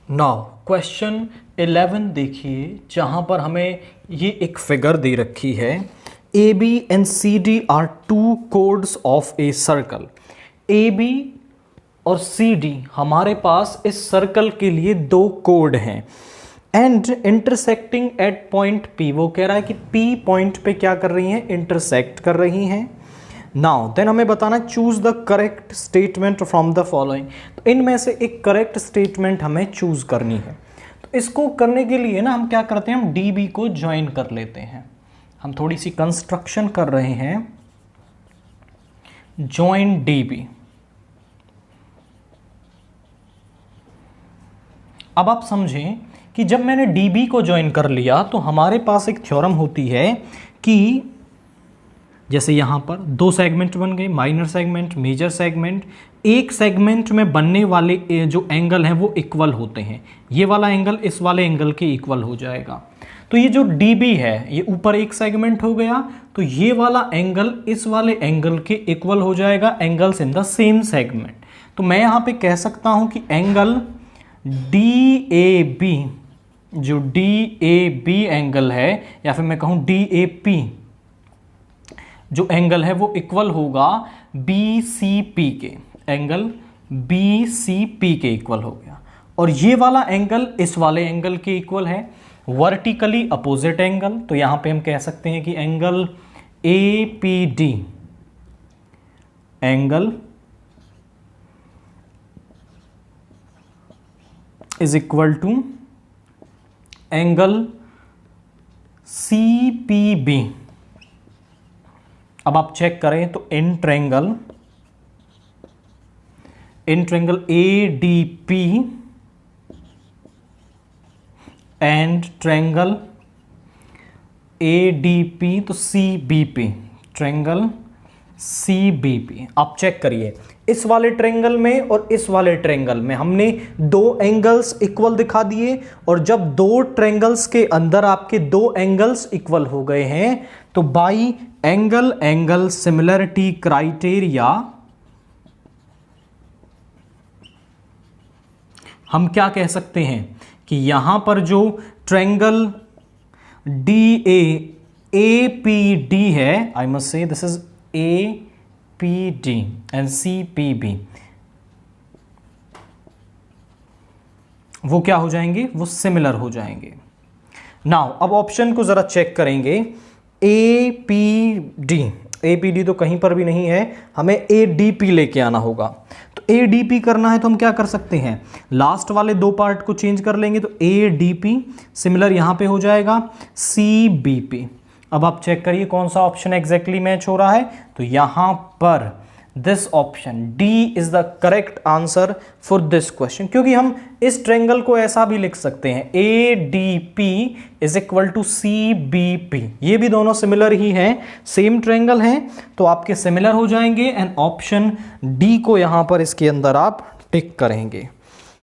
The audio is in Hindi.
नाउ क्वेश्चन 11 देखिए, जहाँ पर हमें ये एक फिगर दे रखी है। A b and c d are two chords of a circle. A b और सी डी हमारे पास इस सर्कल के लिए दो कोड हैं and intersecting at point P. वो कह रहा है कि पी पॉइंट पे क्या कर रही हैं, इंटरसेक्ट कर रही हैं। नाउ देन हमें बताना choose the correct statement from the following. तो इनमें से एक करेक्ट स्टेटमेंट हमें चूज करनी है। तो इसको करने के लिए ना हम क्या करते हैं, हम डी बी को ज्वाइन कर लेते हैं। हम थोड़ी सी कंस्ट्रक्शन कर रहे हैं, ज्वाइन डी बी। अब आप समझें कि जब मैंने डी बी को ज्वाइन कर लिया तो हमारे पास एक थ्योरम होती है कि जैसे यहां पर दो सेगमेंट बन गए, माइनर सेगमेंट, मेजर सेगमेंट। एक सेगमेंट में बनने वाले जो एंगल हैं वो इक्वल होते हैं। ये वाला एंगल इस वाले एंगल के इक्वल हो जाएगा। तो ये जो डी बी है ये ऊपर एक सेगमेंट हो गया, तो ये वाला एंगल इस वाले एंगल के इक्वल हो जाएगा, angles in the same segment. तो मैं यहां पे कह सकता हूं कि एंगल डी ए बी, जो डी ए बी एंगल है, या फिर मैं कहूं डी ए पी जो एंगल है वो इक्वल होगा बी सी पी के। एंगल बी सी पी के इक्वल हो गया। और ये वाला एंगल इस वाले एंगल के इक्वल है, वर्टिकली अपोजिट एंगल। तो यहां पे हम कह सकते हैं कि angle A P D, angle is equal to angle C P B. अब आप चेक करें तो इन triangle A D P and triangle A D P, तो C B P, triangle C B P. आप चेक करिए, इस वाले ट्रायंगल में और इस वाले ट्रायंगल में हमने दो एंगल्स इक्वल दिखा दिए। और जब दो ट्रायंगल्स के अंदर आपके दो एंगल्स इक्वल हो गए हैं तो बाई एंगल सिमिलरिटी क्राइटेरिया हम क्या कह सकते हैं कि यहां पर जो triangle D A P D है, I must say this is A P D and C P B, वो क्या हो जाएंगे, वो सिमिलर हो जाएंगे। नाउ अब ऑप्शन को जरा चेक करेंगे। ए पी डी तो कहीं पर भी नहीं है, हमें ए डी पी लेके आना होगा। तो ए डी पी करना है तो हम क्या कर सकते हैं, लास्ट वाले दो पार्ट को चेंज कर लेंगे। तो ए डी पी सिमिलर यहां पे हो जाएगा सी बी पी। अब आप चेक करिए कौन सा ऑप्शन एग्जैक्टली मैच हो रहा है। तो यहां पर this option D is the correct answer for this question, क्योंकि हम इस ट्रायंगल को ऐसा भी लिख सकते हैं, a D p is equal to c B p. ये भी दोनों सिमिलर ही हैं, सेम ट्रायंगल हैं, तो आपके सिमिलर हो जाएंगे। एंड ऑप्शन डी को यहां पर इसके अंदर आप टिक करेंगे।